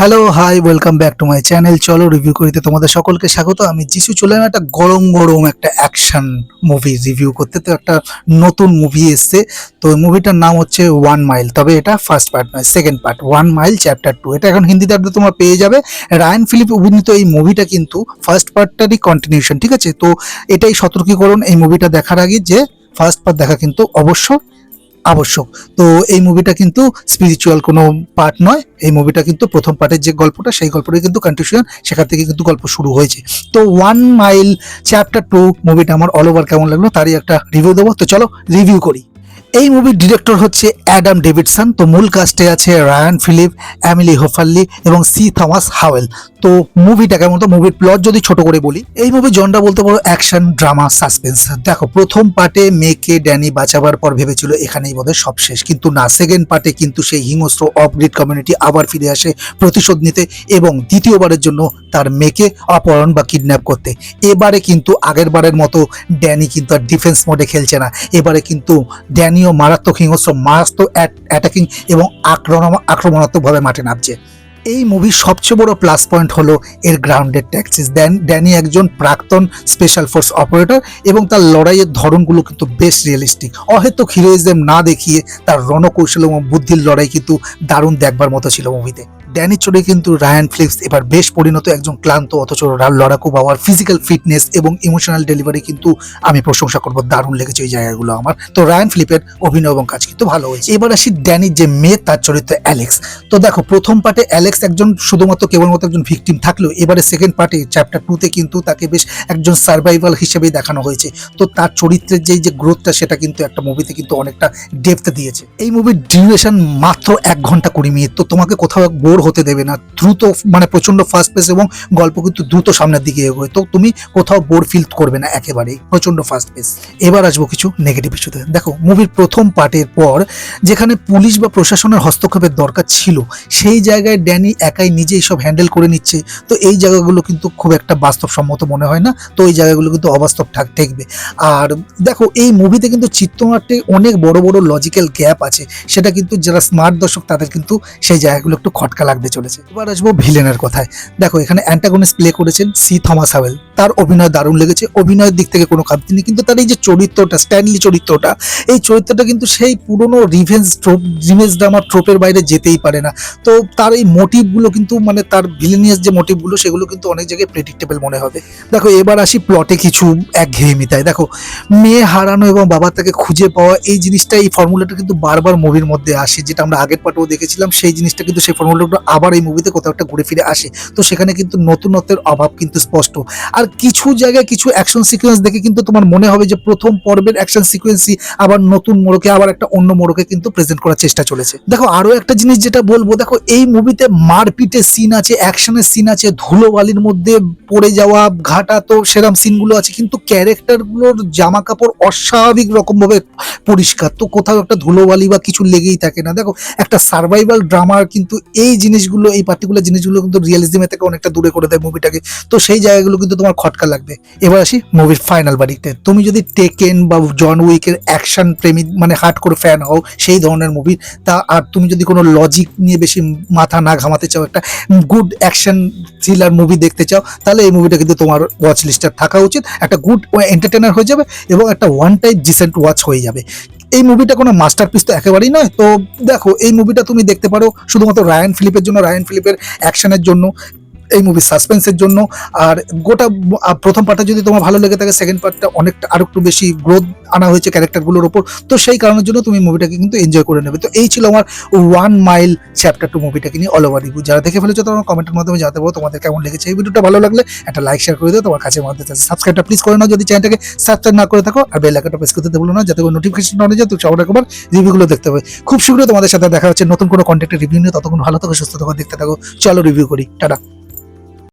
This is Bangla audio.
Hello hi welcome back to my channel. চলো রিভিউ করিতে তোমাদের সকলকে স্বাগত। আমি যিশু চলে এলাম একটা গরম গরম একটা অ্যাকশন মুভি রিভিউ করতে। তো একটা নতুন মুভি এসছে, তো মুভিটার নাম হচ্ছে 1 মাইল। তবে এটা ফার্স্ট পার্ট নয়, সেকেন্ড পার্ট, 1 মাইল চ্যাপ্টার 2। এটা এখন হিন্দিতে তোমরা পেয়ে যাবে। রায়ান ফিলিপ অভিনীত এই মুভিটা কিন্তু ফার্স্ট পার্টটারই কন্টিনিউশন, ঠিক আছে? তো এটাই সতর্কীকরণ এই মুভিটা দেখার আগে যে ফার্স্ট পার্ট দেখা কিন্তু আবশ্যক। তো এই মুভিটা কিন্তু স্পিরিচুয়াল কোনো পার্ট নয়। এই মুভিটা কিন্তু প্রথম পার্টের যে গল্পটা, সেই গল্পটাই কিন্তু কন্টিনিউশন, সেখান থেকে কিন্তু গল্প শুরু হয়েছে। তো 1 মাইল চ্যাপ্টার 2 মুভিটা আমার অল ওভার কেমন লাগলো তারই একটা রিভিউ দেবো। তো চলো রিভিউ করি। এই মুভির ডিরেক্টর হচ্ছে অ্যাডাম ডেভিডসন। তো মূল কাস্টে আছে রায়ান ফিলিপ, এমিলি হোফারলি এবং সি থমাস হাওয়েল। তো মুভিটা কেমন, তো মুভির প্লট যদি ছোট করে বলি, এই মুভির জনরা বলতে পারো অ্যাকশন, ড্রামা, সাসপেন্স। দেখো, প্রথম পার্টে মেয়েকে ড্যানি বাঁচাবার পর ভেবেছিল এখানেই বোধহয় সব শেষ, কিন্তু না। সেকেন্ড পার্টে কিন্তু সেই হিংস্র অফগ্রিড কমিউনিটি আবার ফিরে আসে প্রতিশোধ নিতে এবং দ্বিতীয়বারের জন্য তার মেয়েকে অপহরণ বা কিডন্যাপ করতে। এবারে কিন্তু আগের বারের মতো ড্যানি কিন্তু আর ডিফেন্স মোডে খেলছে না। এবারে কিন্তু ড্যানিও মারাত্মক হিংস্র, মারাত্মক অ্যাটাকিং এবং আক্রমণাত্মকভাবে মাঠে নামছে। এই মুভির সবচেয়ে বড় প্লাস পয়েন্ট হলো এর গ্রাউন্ডেড ট্যাক্সিস। ড্যানি একজন প্রাক্তন স্পেশাল ফোর্স অপারেটর এবং তার লড়াইয়ের ধরনগুলো কিন্তু বেশ রিয়েলিস্টিক। অহেতুক হিরোইজম না দেখিয়ে তার রণকৌশল এবং বুদ্ধির লড়াই কিন্তু দারুণ দেখবার মতো ছিল মুভিতে। ড্যানি চোরে কিন্তু রায়ান ফিলিপস এবার বেশ পরিণত একজন ক্লান্ত অথচ লড়াকু পাওয়ার ফিজিক্যাল ফিটনেস এবং ইমোশনাল ডেলিভারি কিন্তু আমি প্রশংসা করবো। দারুণ লেগেছে এই জায়গাগুলো আমার। তো রায়ান ফিলিপের অভিনয় এবং কাজ কিন্তু ভালো হয়েছে। এবার আসি ড্যানির যে মেয়ে, তার চরিত্র অ্যালেক্স। তো দেখো, প্রথম পার্টে অ্যালেক্স একজন শুধুমাত্র কেবলমাত্র একজন ভিকটিম থাকলেও এবারে সেকেন্ড পার্টে চ্যাপ্টার 2-তে কিন্তু তাকে বেশ একজন সার্ভাইভাল হিসেবেই দেখানো হয়েছে। তো তার চরিত্রের যে গ্রোথটা, সেটা কিন্তু একটা মুভিতে কিন্তু অনেকটা ডেপথ দিয়েছে। এই মুভির ডিউরেশন মাত্র 1 ঘন্টা 20 মিনিট। তো তোমাকে কোথাও বোর হতে দেবে না। দ্রুত, মানে প্রচন্ড ফাস্ট পেস এবং গল্প কিন্তু দ্রুত সামনের দিকে এগোয়। তো তুমি কোথাও বোর ফিল করবে না, একেবারেই প্রচন্ড ফাস্ট পেস। এবার আসবো কিছু নেগেটিভ ইস্যুতে। দেখো, মুভির প্রথম পার্টের পর যেখানে পুলিশ বা প্রশাসনের হস্তক্ষেপের দরকার ছিল, সেই জায়গায় ড্যানি একাই নিজেই সব হ্যান্ডেল করে নিচ্ছে। তো এই জায়গাগুলো কিন্তু খুব একটা বাস্তবসম্মত মনে হয় না। তো এই জায়গাগুলো কিন্তু অবাস্তব ঠেকবে। আর দেখো, এই মুভিতে কিন্তু চিত্রনাট্যে অনেক বড় বড় লজিক্যাল গ্যাপ আছে। সেটা কিন্তু যারা স্মার্ট দর্শক তাদের কিন্তু সেই জায়গাগুলো একটু খটকা লাগতে চলেছে। এবার আসবো ভিলেনের কথায়। দেখো, এখানে অ্যান্টাগনিস্ট প্লে করেছেন সি থমাস হাওয়েল। তার অভিনয় দারুণ লেগেছে। অভিনয়ের দিক থেকে কোনো খামতি নেই, কিন্তু তার এই যে চরিত্রটা, স্ট্যানলি চরিত্রটা, এই চরিত্রটা কিন্তু সেই পুরনো রিভেঞ্জ ড্রামা ট্রোপের বাইরে যেতেই পারে না। তো তার এই মোটিভগুলো কিন্তু, মানে তার ভিলেনিয়াস যে মোটিভগুলো, সেগুলো কিন্তু অনেক জায়গায় প্রেডিক্টেবল মনে হবে। দেখো, এবার আসি প্লটে কিছু একঘেয়েমিতায়। দেখো, মেয়ে হারানো এবং বাবা তাকে খুঁজে পাওয়া, এই জিনিসটা, এই ফর্মুলাটা কিন্তু বারবার মুভির মধ্যে আসে, যেটা আমরা আগের পার্টেও দেখেছিলাম। সেই জিনিসটা কিন্তু, সেই ফর্মুলাটা আবার এই মুভিতে কোথাও একটা ঘুরে ফিরে আসে। তো সেখানে কিন্তু নতুনত্বের অভাব কিন্তু স্পষ্ট। আর কিছু জায়গায় কিছু অ্যাকশন সিকোয়েন্স দেখে কিন্তু তোমার মনে হবে যে প্রথম পর্বের অ্যাকশন সিকোয়েন্সই আবার নতুন মোড়কে, আবার একটা অন্য মোড়কে কিন্তু প্রেজেন্ট করার চেষ্টা চলেছে। দেখো, আরো একটা জিনিস যেটা বলবো, দেখো এই মুভিতে মারপিটের সিন আছে, অ্যাকশনের সিন আছে, ধুলোবালির মধ্যে পড়ে যাওয়া, ঘাটা, তো সেরকম সিনগুলো আছে, কিন্তু ক্যারেক্টারগুলোর জামা কাপড় অস্বাভাবিক রকম ভাবে পরিষ্কার। তো কোথাও একটা ধুলোবালি বা কিছু লেগেই থাকে না। দেখো, একটা সার্ভাইভাল ড্রামার কিন্তু এই জিনিসগুলো, এই পার্টিকুলার জিনিসগুলো কিন্তু রিয়েলিজমের থেকে অনেকটা দূরে করে দেয় মুভিটাকে। তো সেই জায়গাগুলো কিন্তু তোমার খটকা লাগবে। এবার আসি মুভির ফাইনাল বাড়িতে। তুমি যদি টেকেন বা জন উইকের অ্যাকশন প্রেমী, মানে হার্ড করে ফ্যান হও সেই ধরনের মুভির, তা আর তুমি যদি কোনো লজিক নিয়ে বেশি মাথা না ঘামাতে চাও, একটা গুড অ্যাকশন থ্রিলার মুভি দেখতে চাও, তাহলে এই মুভিটা কিন্তু তোমার ওয়াচ লিস্টে থাকা উচিত। একটা গুড এন্টারটেইনার হয়ে যাবে এবং একটা ওয়ান টাইম ডিসেন্ট ওয়াচ হয়ে যাবে। এই মুভিটা কোনো মাস্টারপিস তো একেবারেই নয়। তো দেখো, এই মুভিটা তুমি দেখতে পারো শুধুমাত্র রায়ান ফিলিপের জন্য, রায়ান ফিলিপের অ্যাকশনের জন্য, এই মুভির সাসপেন্সের জন্য। আর গোটা প্রথম পার্টটা যদি তোমার ভালো লেগে থাকে, সেকেন্ড পার্টটা অনেকটা আরো একটু বেশি গ্রোথ আনা হয়েছে ক্যারেক্টারগুলোর ওপর। তো সেই কারণের জন্য তুমি মুভিটাকে কিন্তু এনজয় করে নেবে। তো এই ছিল আমার 1 মাইল চ্যাপ্টার 2 মুভিটাকে নিয়ে অল ওভার রিভিউ। যারা দেখে ফেলেছো তারা কমেন্টের মাধ্যমে জানাতে পারো তোমাদের কেমন লেগেছে। এই ভিডিওটা ভালো লাগলে একটা লাইক শেয়ার করে দিও, তোমার কাছে মধ্যে সাবস্ক্রাইবটা প্লিজ করে নাও যদি চ্যানেলটাকে সাবস্ক্রাইব না করে থাকো, আর বেল আইকনটা প্রেস করতে ভুলো না, যাতে করে নোটিফিকেশন না যায়। তো সবার একবার রিভিউগুলো দেখতে হবে। খুব শীঘ্রই তোমাদের সাথে দেখা হচ্ছে নতুন কোনো কন্টেন্টের রিভিউ নিয়ে। ততক্ষণ ভালো থাকো, সুস্থ থাকো, দেখতে থাকো। চলো রিভিউ করি। টাটা।